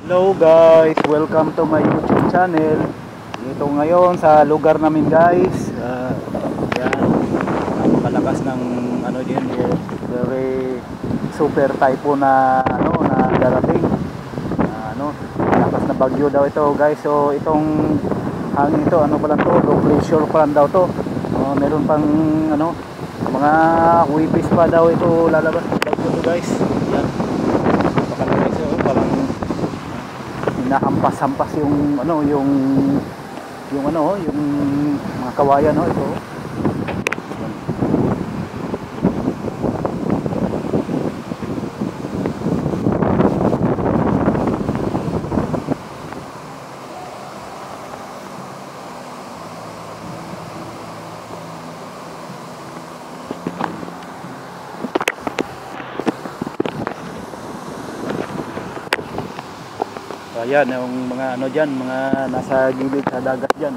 Hello guys, welcome to my YouTube channel. Dito ngayon sa lugar namin guys. Yan, napakalakas ng din, very super typhoon na na darating. Malakas na bagyo daw ito guys. So itong hangin ito, pa lang to, low pressure pa lang daw to. Meron pang mga wipis pa daw ito lalabas ng bagyo to guys. Yan. Napakalakas ito, parang hinahampas-hampas yung yung mga kawayan ito. Ayan yung mga diyan, mga nasa gilid sa dagat diyan.